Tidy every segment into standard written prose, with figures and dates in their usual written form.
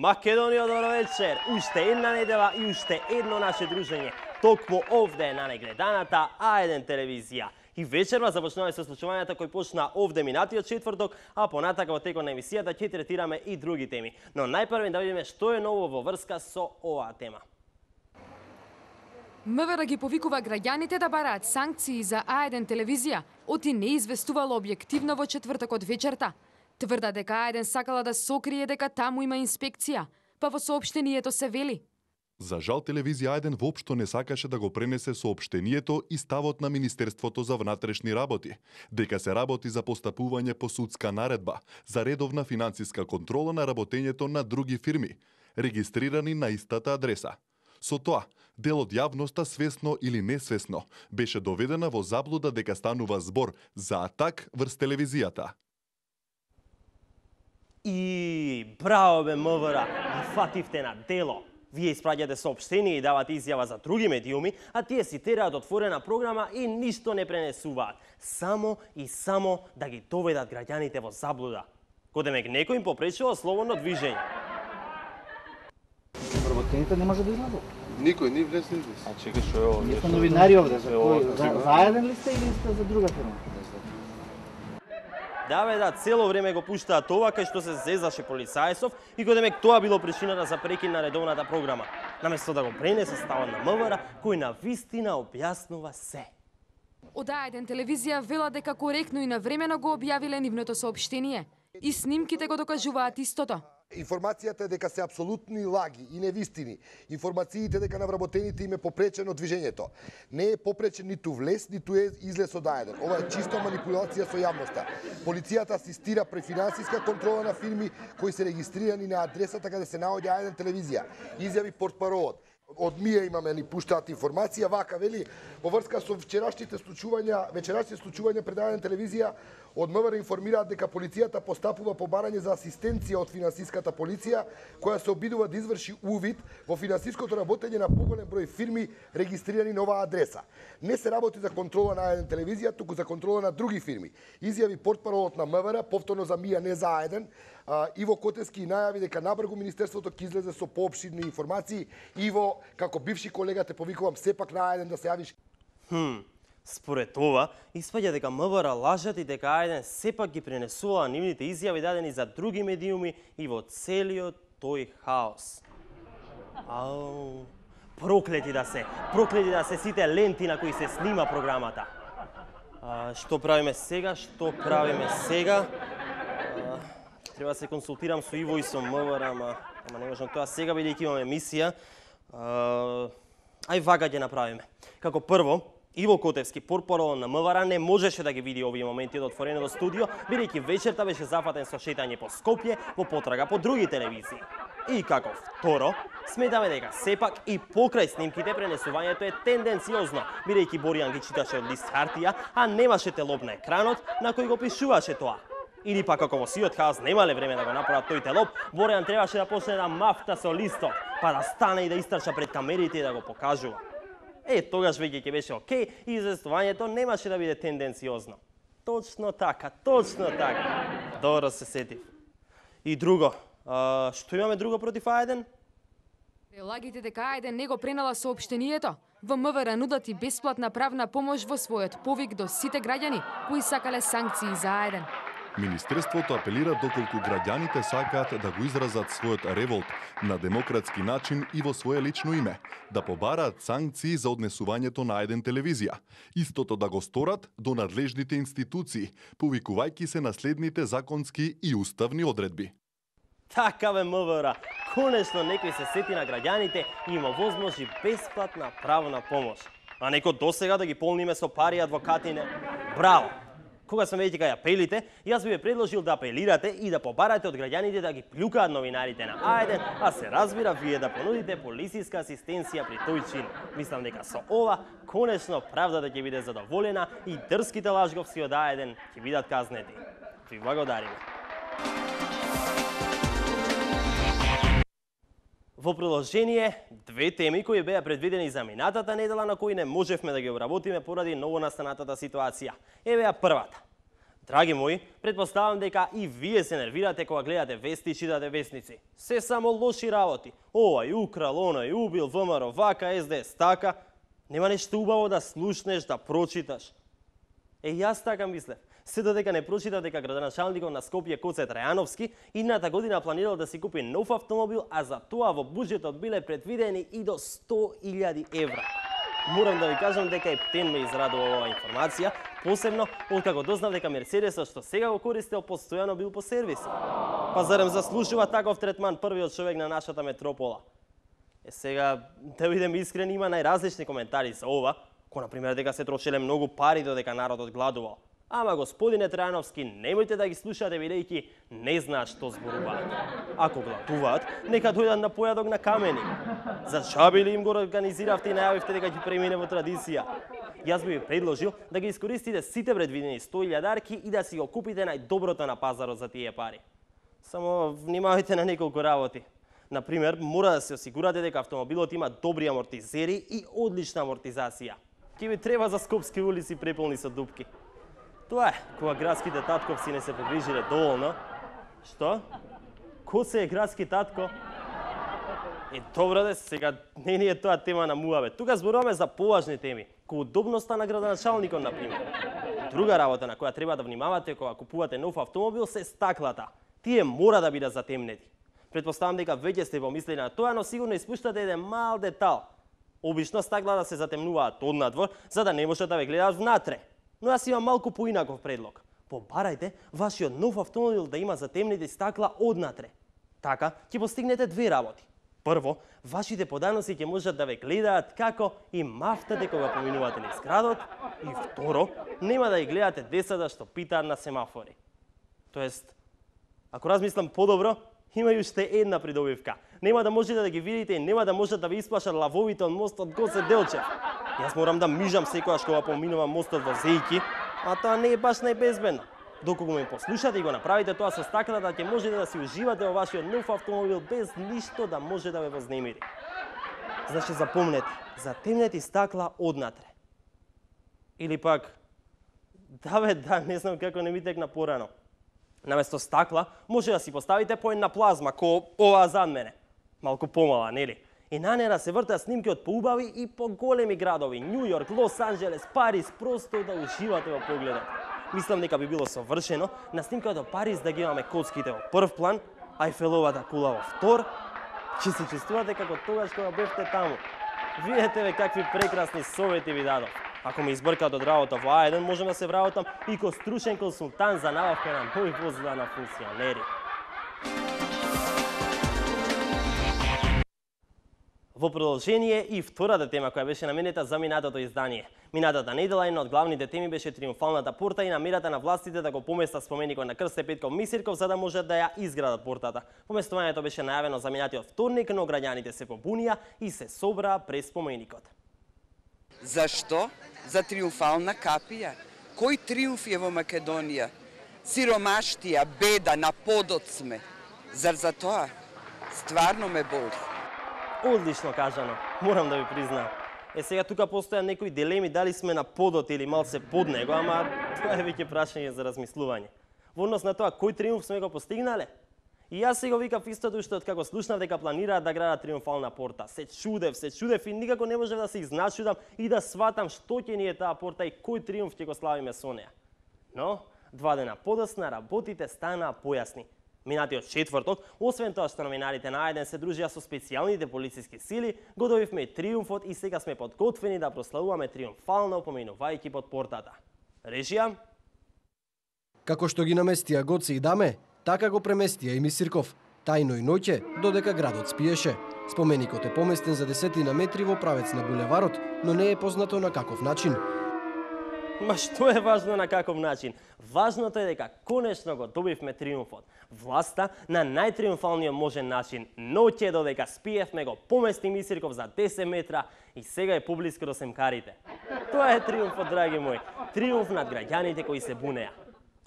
Македонија, добро вечер. Уште една недела и уште едно наше дружење. Токму овде на негледаната А1 телевизија. И вечерва започнуваме со случувањата кои почна овде минатиот четврток, а понатака во текот на емисијата ќе третираме и други теми. Но најпрво да видиме што е ново во врска со оваа тема. МВР ги повикува граѓаните да бараат санкции за А1 телевизија, оти не известувало објективно во четвртокот вечерта. Тврда дека А1 сакала да сокрие дека таму има инспекција, па во соопштението се вели: За жал телевизија А1 воопшто не сакаше да го пренесе соопштението и ставот на Министерството за внатрешни работи, дека се работи за постапување по судска наредба за редовна финансиска контрола на работењето на други фирми, регистрирани на истата адреса. Со тоа, дел од јавноста свесно или несвесно беше доведена во заблуда дека станува збор за атак врз телевизијата. И браво бе МВР, ги фативте на дело. Вие испраќате соопштение и давате изјава за други медиуми, а тие си тераат отворена програма и ништо не пренесуваат. Само и само да ги доведат граѓаните во заблуда. Кодемек некој им попречува слободно движење. Работените не може да излезат. Никој, ни влез, ни влез. А чекай, што е ово? Ние сме новинари овде, за А1 ли сте или сте за друга фирма? Да бе, да, цело време го пуштаат ова кај што се зезаше полицајсов и кодемек тоа било причината за прекин на редовната програма. Наместо да го пренесе ставот на МВР, кој на вистина објаснува се. Од А1 телевизија вела дека коректно и навремено го објавиле нивното соопштение. И снимките го докажуваат истото. Информацијата е дека се апсолутни лаги и невистини. Информациите дека на вработените им е попречено движењето. Не е попречен ниту влез, ниту е излез од А1. Ова е чиста манипулација со јавноста. Полицијата асистира при финансиска контрола на фирми кои се регистрирани на адресата каде се наоѓа А1 телевизија. Изјави портпаровот. Од МИА имаме ни пуштаат информација, вака вели во врска со вечерашните случувања пред А1 телевизија, од МВР информираат дека полицијата постапува по барање за асистенција од финансиската полиција, која се обидува да изврши увид во финансиското работење на поголем број фирми регистрирани на оваа адреса. Не се работи за контрола на А1 телевизија, туку за контрола на други фирми. Изјави портпаровот на МВР, повторно за МИА, не за А1, Иво Котевски најави дека набрзо Министерството ќе излезе со поопширни информации. Иво, како бивши колега те повикувам сепак на А1 да се јавиш. Според ова, испаѓа дека МВР лажат и дека А1 сепак ги пренесува нивните изјави дадени за други медиуми и во целиот тој хаос. Ау, проклети да се сите ленти на кои се снима програмата. Што правиме сега? Треба да се консултирам со Иво и со МВР, ама не можам тоа сега бидејќи имаме емисија. Ај вака ќе направиме. Како прво, Иво Котевски, портпарол на МВР, не можеше да ги види овие моменти од отвореното студио, бидејќи вечерта беше зафатен со шетање по Скопје во потрага по други телевизии. И како второ, сметаме дека сепак и покрај снимките пренесувањето е тенденциозно, бидејќи Боријан ги читаше од лист хартија, а немаше телоп на екранот на кој го пишуваше тоа. Или пак ако во сиот хаос немале време да го направат тој телоп, Боријан требаше да почне да мафта со листот, па да стане и да истрча пред камерите и да го покажува. Тогаш веќе ќе беше окей и известувањето немаше да биде тенденциозно. Точно така. Добро се сетив. И друго, што имаме друго против А1? Лагите дека А1 не го пренела соопштението. Во МВР нудат и бесплатна правна помош во својот повик до сите граѓани кои сакале санкции за А1. Министерството апелира доколку граѓаните сакаат да го изразат својот револт на демократски начин и во свое лично име, да побараат санкции за однесувањето на А1 телевизија, истото да го сторат до надлежните институции, повикувајќи се на следните законски и уставни одредби. Така бе МВР, конечно некој се сети на граѓаните и им овозможи бесплатна правна помош. А некој досега да ги полниме со пари адвокатине. Браво! Кога сме веќе кај апелите, јас би ве предложил да апелирате и да побарате од граѓаните да ги плюкаат новинарите на А1, а се разбира вие да понудите полициска асистенција при тој чин. Мислам дека со ова, конечно правдата ќе биде задоволена и дрските лажговци од А1 ќе бидат казнети. Ви благодариме. Во продолжение, две теми кои беа предвидени за минатата недела на кои не можевме да ги обработиме поради новонастанатата ситуација. Еве ја првата. Драги мои, предпоставам дека и вие се нервирате кога гледате вести и читате вестници. Се само лоши работи. Овај украл, онај убил, ВМРО, вака, СДС, така. Нема нешто убаво да слушнеш, да прочиташ. Јас така мислев. Се додека не прочитав дека градоначалникот на Скопје Коце Трајановски идната година планирал да си купи нов автомобил, а за тоа во буџетот биле предвидени и до 100.000 евра. Морам да ви кажам дека и птен ме израдува оваа информација, посебно откако дознав дека Мерцедесот што сега го користел постојано бил по сервис. Па зарем заслужува таков третман првиот човек на нашата метропола? Сега, да бидем искрени, има најразлични коментари за ова, кој например дека се трошеле многу пари додека народот гладувал. Ама господине Трајановски, немојте да ги слушате бидејќи не знаат што зборуваат. Ако гладуваат, нека дојдат на појадок на камени. За чаби ли им го организиравте и најавивте дека ќе премине во традиција? Јас би ви предложил да ги искористите сите предвидени 100.000 и да си го купите најдоброто на пазарот за тие пари. Само внимавајте на неколку работи. Например, мора да се осигурате дека автомобилот има добри амортизери и одлична амортизација. Ќе ви треба за скопски улици преполни со дупки. Тоа е, кога градските татковци не се погрижиле доволно. Што? Коце е градски татко? Добро де, сега не ни е тоа тема на муабет. Тука зборуваме за поважни теми, кој удобноста на градоначалникот, например. Друга работа на која треба да внимавате кога купувате нов автомобил се стаклата. Тие мора да бидат затемнети. Предпоставам дека веќе сте помислили на тоа, но сигурно испуштате еден мал детал. Обично стаклата се затемнуваат однадвор, за да не можат да ве гледаат внатре. Но јас имам малку поинаков предлог. Побарајте вашиот нов автомобил да има затемнети стакла однатре. Така ќе постигнете две работи. Прво, вашите поданоци ќе можат да ве гледаат како и мафтате кога поминувате низ градот, и второ, нема да ги гледате децата што питаат на семафори. Тоест, ако размислам подобро, има и уште една придобивка. Нема да можете да ги видите и нема да можат да ви исплашат лавовите од мостот Гоце Делчев. Јас морам да мижам секогаш кога поминувам мостот во Зејки, а тоа не е баш најбезбедно. Доколку ме послушате и го направите тоа со стаклата, ќе можете да си уживате во вашиот нов автомобил без ништо да може да ве вознемири. Значи запомнете, затемнети стакла однатре. Или пак, да, не знам како не ми текна порано. Наместо стакла може да си поставите по една плазма, ко оваа зад мене. Малку помала, нели? И на неа се вртат снимки од поубави и поголеми градови, Њу Јорк, Лос Анџелес, Париз, просто да уживате во погледот. Мислам дека би било совршено на снимката од Париз да ги имаме коцките во прв план, а Ејфеловата кула во втор. Ќе се чувствувате како тогаш кога бевте таму. Видете ве какви прекрасни совети ви дадов. Ако ме избркаат од работа во А1, можам да се вработам и ко стручен консултант за набавка на нови возила на функционери. Во продолжение и втората тема која беше наменета за минатото издание. Минатата недела една од главните теми беше Триумфалната порта и намерата на властите да го поместат споменикот на Крсте Петков Мисирков за да можат да ја изградат портата. Поместувањето беше најавено за минатиот вторник, но граѓаните се побунија и се собраа пред споменикот. Зашто? За триумфална капија. Кој триумф е во Македонија? Сиромаштија, беда, на подот сме. Зар за тоа? Стварно ме боли. Одлично кажано, морам да ви признам. Сега тука постојат некои дилеми дали сме на подот или малце под него, ама тоа е веќе прашање за размислување. Во однос на тоа кој триумф сме го постигнале? И јас се го викав истото уште од како слушнав дека планираат да градат Триумфална порта. Се чудев и никако не можев да се изначудам и да сватам што ќе ни е таа порта и кој триумф ќе го славиме со неа. Но, 2 дена подоцна работите станаа појасни. Минатиот четврток, освен тоа што новинарите на А1 се дружија со специјалните полициски сили, го добивме и триумфот и сега сме подготвени да прославуваме триумфално поминувајќи под портата. Режија? Како што ги наместија Гоце и Даме, така го преместија и Мисирков, тајно и ноќе, додека градот спиеше. Споменикот е поместен за 10 метри во правец на булеварот, но не е познато на каков начин. Ма што е важно на каков начин? Важното е дека конечно го добивме триумфот. Власта на најтриумфалниот можен начин. Ноќе додека спиевме го помести Мисирков за 10 метра и сега е поблиску до семкарите. Тоа е триумфот, драги мои. Триумф над граѓаните кои се бунеа.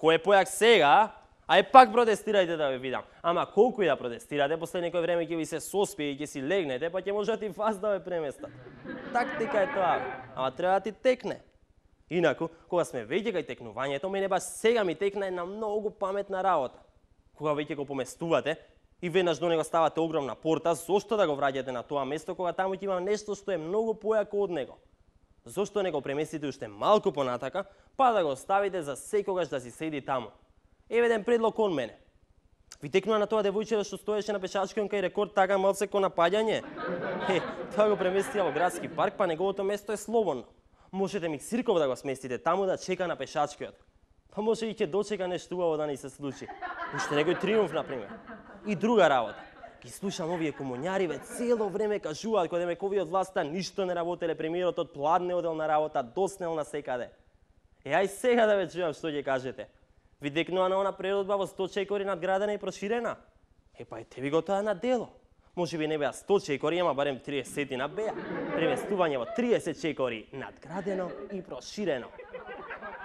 Кој е појак сега, а пак протестирајте да ве видам. Ама колку и да протестирате, после некој време ќе ви се соспие и ќе си легнете, па ќе можат и вас да ве преместат. Тактика е тоа, ама треба да ти текне. Инаку, кога сме веќе кај текнувањето, мене баш сега ми текна една многу паметна работа. Кога веќе го поместувате и веднаш до него ставате огромна порта, зошто да го враќате на тоа место кога таму ќе има нешто што е многу појако од него? Зошто не го преместите уште малку понатака, па да го оставите за секогаш да си седи таму? Еве еден предлог кон мене. Ви текнува на тоа девојче што стоеше на пешачкиот кај рекорд така малце кон напаѓање? Тоа го преместија во градски парк, па неговото место е слободно. Можете Миксирков да го сместите таму да чека на пешачкиот. Па може и ќе дочека нешто убаво да ни се случи. Уште некој триумф, например. И друга работа. Ги слушам овие комуњари ве цело време кажуваат кога демек од власта ништо не работеле, премиерот пладне одел на работа, доснел на секаде. Ај сега да ве чујам што ќе кажете. Ви декнува на она преродба во 100 чекори надградена и проширена? Па ете ви го тоа на дело. Може би не беа 100 чекори, ама барем 30 на беа. Преместување во 30 чекори надградено и проширено.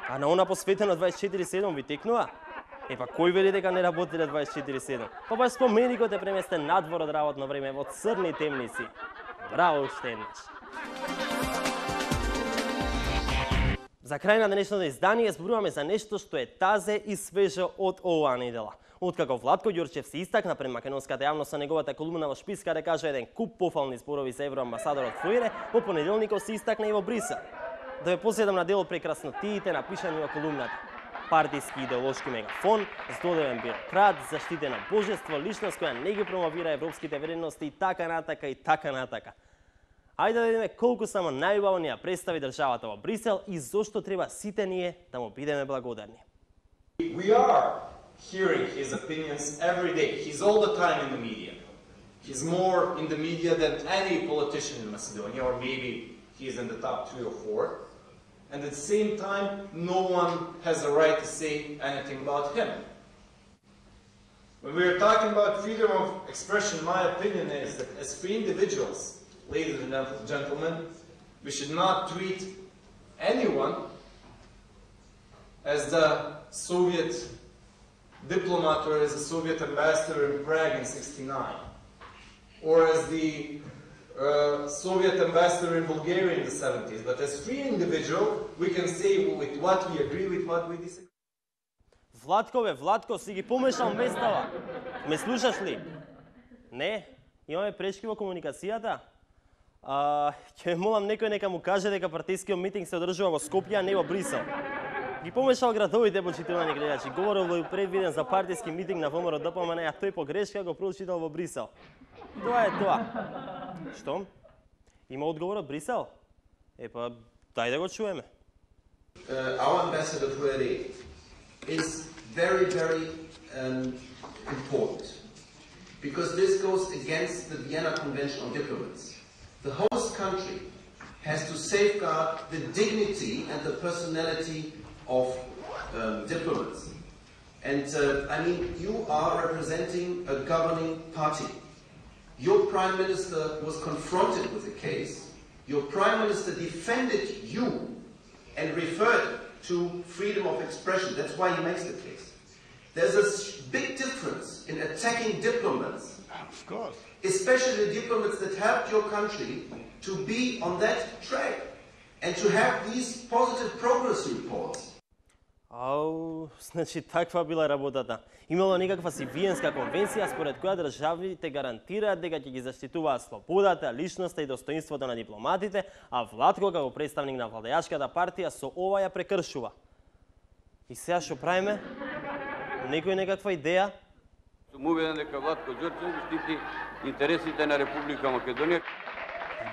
А на она посветено 24/7 ви текнува? Па кој вели дека не работеле 24/7? Па баш споменикот е преместен надвор од работно време во црни темници. Браво уште еднаш. За крај на денешното издание зборуваме за нешто што е тазе и свежо од оваа недела. Откако Владко Ѓорчев се истакна пред македонската јавност со неговата колумна во Шпис, каде кажа еден куп пофални зборови за евроамбасадорот Фујре, во понеделникот се истакна и во Брисел. Да ве поседам на дел од прекраснотиите напишани во колумната. Партиски идеолошки мегафон, здодевен бюрократ, заштитено божество, личност која не ги промовира европските вредности и така натака и така натака. Ајде да видиме колку само најубаво ни ја представи државата во Брисел и зошто треба сите ние да му бидеме благодарни. We are hearing his opinions every day. He's all the time in the media. He's more in the media than any politician in Macedonia, or maybe he's in the top 3 or 4. And at the same time, no one has a right to say anything about him. When we are talking about freedom of expression, my opinion is that as free individuals, ladies and gentlemen, we should not treat anyone as the Soviet diplomat or as a Soviet ambassador in Prague in '69, or as the Soviet ambassador in Bulgaria in the 70s. But as free individual, we can say with what we agree, with what we disagree. Владко, си ги помешал местава. Ме слушаш ли? Не, имаме прешки во комуникацијата. Ќе молам некој нека му каже дека партискиот митинг се одржува во Скопје, а не во Брисел. Ги помешал градовите, почитувани гледачи. Говорил во предвиден за партиски митинг на ВМРО ДПМН, а тој погрешка го прочитал во Брисел. Тоа е тоа. Што? Има одговор од Брисел? Епа, дај да го чуеме. Our ambassador Fuere is very, very important because this goes against the Vienna Convention on Diplomats. The host country has to safeguard the dignity and the personality of diplomats. And I mean, you are representing a governing party. Your Prime Minister was confronted with the case. Your Prime Minister defended you and referred to freedom of expression. That's why he makes the case. There's a big difference in attacking diplomats, of course, especially diplomats that helped your country to be on that track and to have these positive progress reports. Значи таква била работата. Имало некаква си Виенска конвенција според која државите гарантираат дека ќе ги заштитуваат слободата, личноста и достоинството на дипломатите, а Владко како представник на владеачката партија со ова ја прекршува. И сега што правиме? Некој некаква идеја? Сум убеден дека Владко Ѓорчев штити интересите на Република Македонија.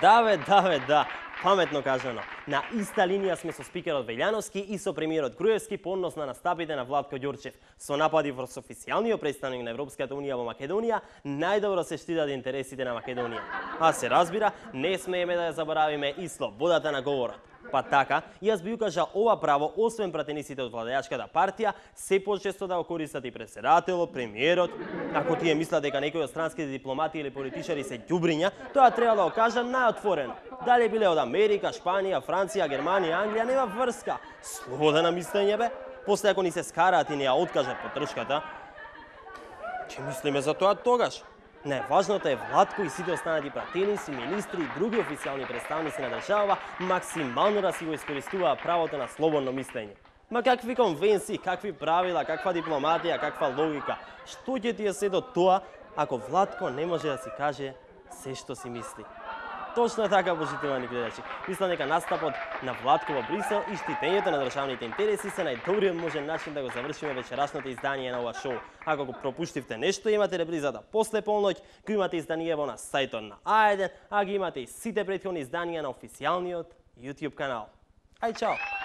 Да. Паметно кажано. На иста линија сме со спикерот Велјановски и со премиерот Груевски по однос на настапите на Владко Ѓорчев. Со напади врз официјалниот представник на Европската Унија во Македонија, најдобро се штитат интересите на Македонија. А се разбира, не смееме да ја заборавиме и слободата на говорот. Па така, јас би укажал ова право, освен пратениците од владеачката партија, се почесто да го користат и председателот, премиерот. Ако тие мислат дека некој од странските дипломати или политичари се ѓубриња, тоа треба да го кажа најотворено. Дали биле од Америка, Шпанија, Франција, Германија, Англија, нема врска. Слобода на мислење бе. После ако ни се скараат и не ја откажат поддршката, ќе мислиме за тоа тогаш. Најважното е Владко и сите останати пратеници, министри и други официјални представници на држава максимално да си го искористуваат правото на слободно мислење. Ма какви конвенции, какви правила, каква дипломатија, каква логика? Што ќе ти е се до тоа ако Владко не може да си каже се што си мисли? Точно така, почитувани гледачи. Мислам дека настапот на Владко во Брисел и штитењето на државните интереси се најдобриот можен начин да го завршиме вечерашното издание на ова шоу. Ако го пропуштивте нешто, имате репризата после полноќ, го имате изданиево на сајтот на А1, а ги имате и сите претходни изданија на официјалниот YouTube канал. Ај, чао!